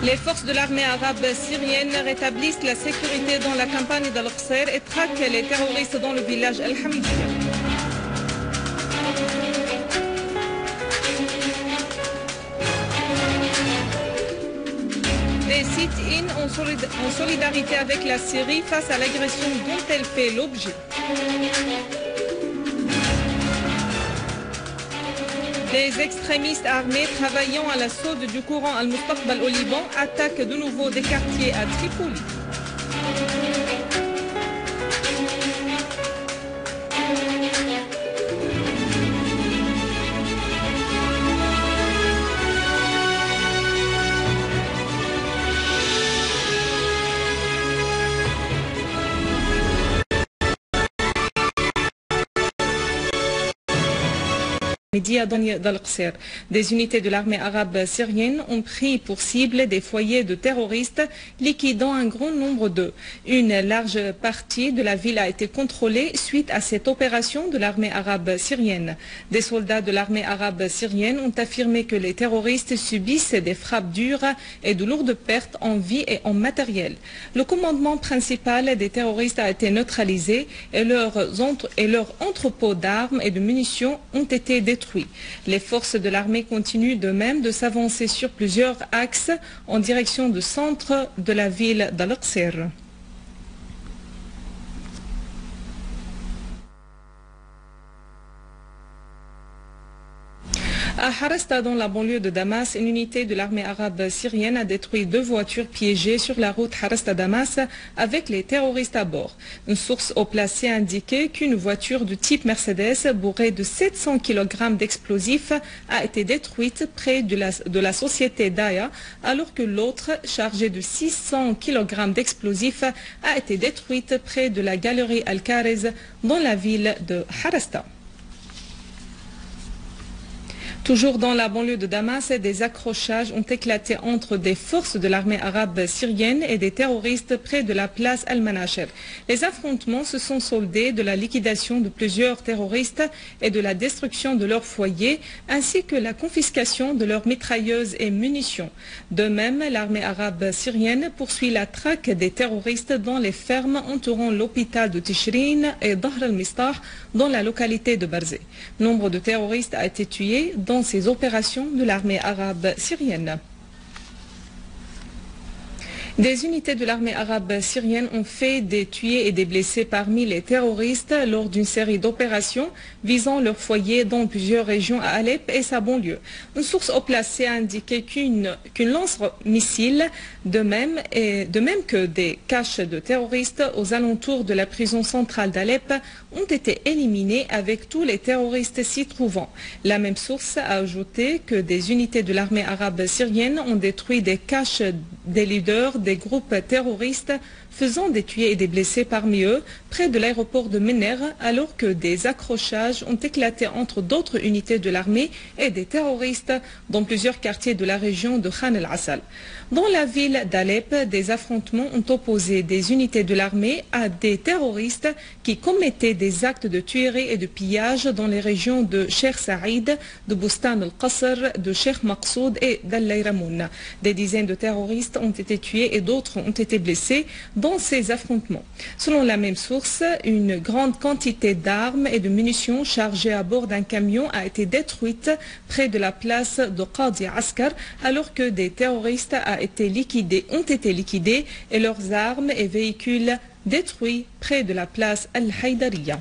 Les forces de l'armée arabe syrienne rétablissent la sécurité dans la campagne d'Al-Qsir et traquent les terroristes dans le village Al-Hamidiyya. Des sit-ins en solidarité avec la Syrie face à l'agression dont elle fait l'objet. Des extrémistes armés travaillant à l'assaut du courant Al-Mustaqbal au Liban attaquent de nouveau des quartiers à Tripoli. d'Al-Qsir. Des unités de l'armée arabe syrienne ont pris pour cible des foyers de terroristes, liquidant un grand nombre d'eux. Une large partie de la ville a été contrôlée suite à cette opération de l'armée arabe syrienne. Des soldats de l'armée arabe syrienne ont affirmé que les terroristes subissent des frappes dures et de lourdes pertes en vie et en matériel. Le commandement principal des terroristes a été neutralisé et leurs entrepôts d'armes et de munitions ont été détruits. Les forces de l'armée continuent de même de s'avancer sur plusieurs axes en direction du centre de la ville d'Al-Qsir. À Harasta, dans la banlieue de Damas, une unité de l'armée arabe syrienne a détruit 2 voitures piégées sur la route Harasta-Damas avec les terroristes à bord. Une source haut placée a indiqué qu'une voiture du type Mercedes bourrée de 700 kg d'explosifs a été détruite près de la société Daya, alors que l'autre, chargée de 600 kg d'explosifs, a été détruite près de la galerie Al-Karez dans la ville de Harasta. Toujours dans la banlieue de Damas, des accrochages ont éclaté entre des forces de l'armée arabe syrienne et des terroristes près de la place Al-Manasher. Les affrontements se sont soldés de la liquidation de plusieurs terroristes et de la destruction de leurs foyers, ainsi que la confiscation de leurs mitrailleuses et munitions. De même, l'armée arabe syrienne poursuit la traque des terroristes dans les fermes entourant l'hôpital de Tishrin et Dahr al-Mistah dans la localité de Barzeh. Nombre de terroristes a été tué dans ces opérations de l'armée arabe syrienne. Des unités de l'armée arabe syrienne ont fait des tués et des blessés parmi les terroristes lors d'une série d'opérations visant leurs foyers dans plusieurs régions à Alep et sa banlieue. Une source haut placée a indiqué qu'une lance-missile, de même que des caches de terroristes aux alentours de la prison centrale d'Alep, ont été éliminés avec tous les terroristes s'y trouvant. La même source a ajouté que des unités de l'armée arabe syrienne ont détruit des caches des leaders des groupes terroristes, faisant des tués et des blessés parmi eux près de l'aéroport de Mener, alors que des accrochages ont éclaté entre d'autres unités de l'armée et des terroristes dans plusieurs quartiers de la région de Khan el-Assal. Dans la ville d'Alep, des affrontements ont opposé des unités de l'armée à des terroristes qui commettaient des actes de tuerie et de pillage dans les régions de Sheikh Saïd, de Bustan al-Qasr, de Sheikh Maqsoud et d'Al-Layramoun. Des dizaines de terroristes ont été tués et d'autres ont été blessés dans ces affrontements. Selon la même source, une grande quantité d'armes et de munitions chargées à bord d'un camion a été détruite près de la place de Qadi Askar, alors que des terroristes ont été liquidés et leurs armes et véhicules détruits près de la place Al-Haïdariya.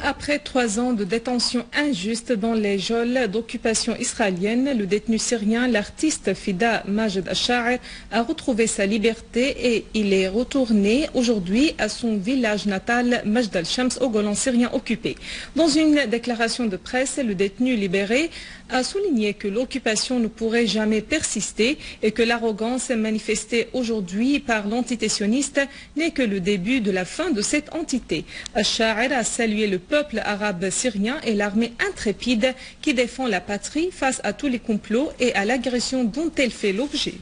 Après 3 ans de détention injuste dans les geôles d'occupation israélienne, le détenu syrien, l'artiste Fida Majed Al-Sha'ir, a retrouvé sa liberté et il est retourné aujourd'hui à son village natal Majd al-Shams au Golan syrien occupé. Dans une déclaration de presse, le détenu libéré a souligné que l'occupation ne pourrait jamais persister et que l'arrogance manifestée aujourd'hui par l'entité sioniste n'est que le début de la fin de cette entité. Al-Sha'ir a salué le peuple arabe syrien et l'armée intrépide qui défend la patrie face à tous les complots et à l'agression dont elle fait l'objet.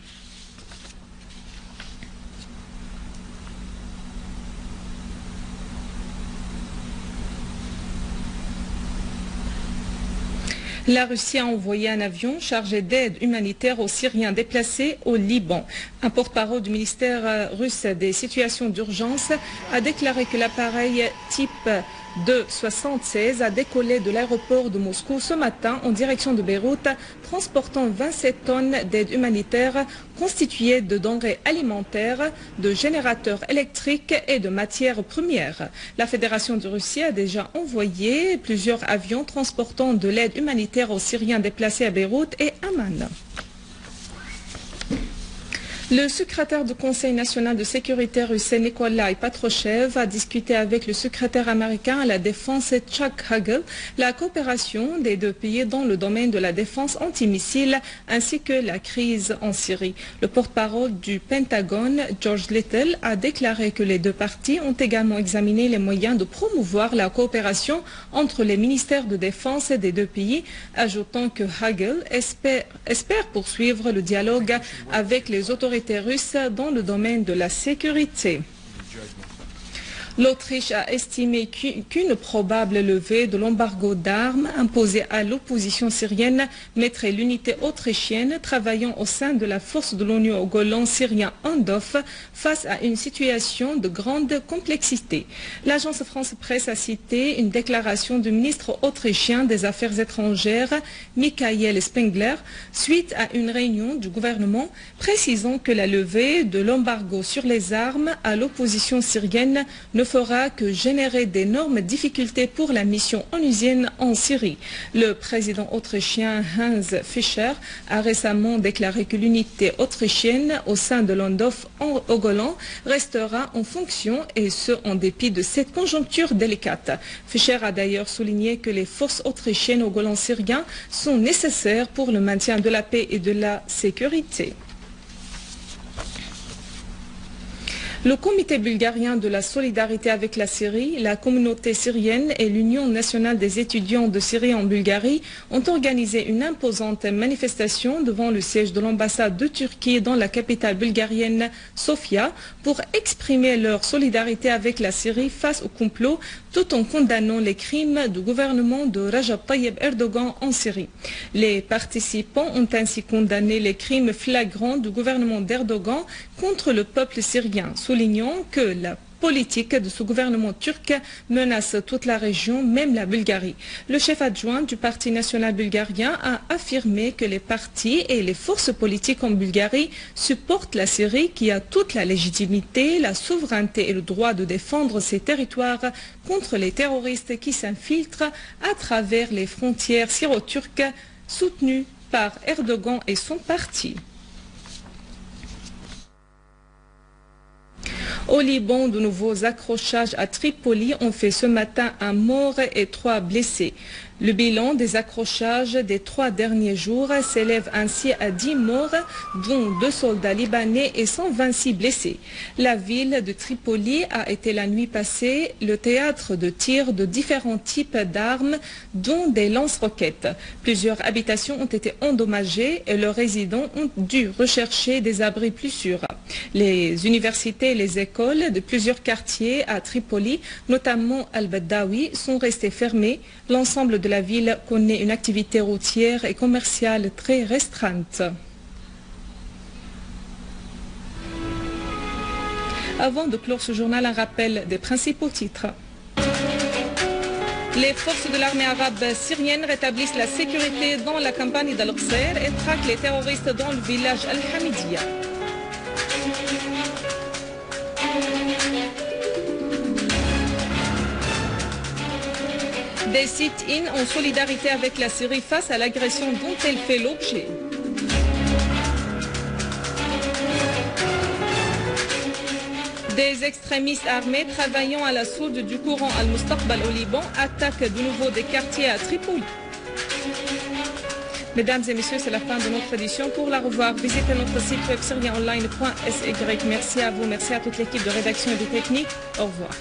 La Russie a envoyé un avion chargé d'aide humanitaire aux Syriens déplacés au Liban. Un porte-parole du ministère russe des situations d'urgence a déclaré que l'appareil type 276 a décollé de l'aéroport de Moscou ce matin en direction de Beyrouth, transportant 27 tonnes d'aide humanitaire constituées de denrées alimentaires, de générateurs électriques et de matières premières. La Fédération de Russie a déjà envoyé plusieurs avions transportant de l'aide humanitaire aux Syriens déplacés à Beyrouth et Amman. Le secrétaire du Conseil national de sécurité russe, Nikolai Patrushev, a discuté avec le secrétaire américain à la défense, Chuck Hagel, la coopération des deux pays dans le domaine de la défense antimissile ainsi que la crise en Syrie. Le porte-parole du Pentagone, George Little, a déclaré que les deux parties ont également examiné les moyens de promouvoir la coopération entre les ministères de défense des deux pays, ajoutant que Hagel espère poursuivre le dialogue avec les autorités russes dans le domaine de la sécurité. L'Autriche a estimé qu'une probable levée de l'embargo d'armes imposé à l'opposition syrienne mettrait l'unité autrichienne travaillant au sein de la force de l'ONU au Golan syrien UNDOF face à une situation de grande complexité. L'agence France Presse a cité une déclaration du ministre autrichien des Affaires étrangères, Michael Spengler, suite à une réunion du gouvernement précisant que la levée de l'embargo sur les armes à l'opposition syrienne ne fera que générer d'énormes difficultés pour la mission onusienne en Syrie. Le président autrichien Hans Fischer a récemment déclaré que l'unité autrichienne au sein de l'UNDOF au Golan restera en fonction et ce en dépit de cette conjoncture délicate. Fischer a d'ailleurs souligné que les forces autrichiennes au Golan syrien sont nécessaires pour le maintien de la paix et de la sécurité. Le comité bulgarien de la solidarité avec la Syrie, la communauté syrienne et l'Union nationale des étudiants de Syrie en Bulgarie ont organisé une imposante manifestation devant le siège de l'ambassade de Turquie dans la capitale bulgarienne Sofia pour exprimer leur solidarité avec la Syrie face au complot tout en condamnant les crimes du gouvernement de Recep Tayyip Erdogan en Syrie. Les participants ont ainsi condamné les crimes flagrants du gouvernement d'Erdogan contre le peuple syrien, soulignant que la politique de ce gouvernement turc menace toute la région, même la Bulgarie. Le chef adjoint du Parti national bulgarien a affirmé que les partis et les forces politiques en Bulgarie supportent la Syrie qui a toute la légitimité, la souveraineté et le droit de défendre ses territoires contre les terroristes qui s'infiltrent à travers les frontières syro-turques soutenues par Erdogan et son parti. Au Liban, de nouveaux accrochages à Tripoli ont fait ce matin un mort et 3 blessés. Le bilan des accrochages des 3 derniers jours s'élève ainsi à 10 morts, dont 2 soldats libanais et 126 blessés. La ville de Tripoli a été la nuit passée le théâtre de tirs de différents types d'armes, dont des lance-roquettes. Plusieurs habitations ont été endommagées et leurs résidents ont dû rechercher des abris plus sûrs. Les universités et les écoles de plusieurs quartiers à Tripoli, notamment Al-Badawi, sont restées fermées. L'ensemble de la ville connaît une activité routière et commerciale très restreinte. Avant de clore ce journal, un rappel des principaux titres. Les forces de l'armée arabe syrienne rétablissent la sécurité dans la campagne d'Al-Qsair et traquent les terroristes dans le village Al-Hamidiyya. Des sit-ins en solidarité avec la Syrie face à l'agression dont elle fait l'objet. Des extrémistes armés travaillant à la sourde du courant Al-Mustaqbal au Liban attaquent de nouveau des quartiers à Tripoli. Mesdames et messieurs, c'est la fin de notre édition. Pour la revoir, visitez notre site web syrienonline.sy. Merci à vous, merci à toute l'équipe de rédaction et de technique. Au revoir.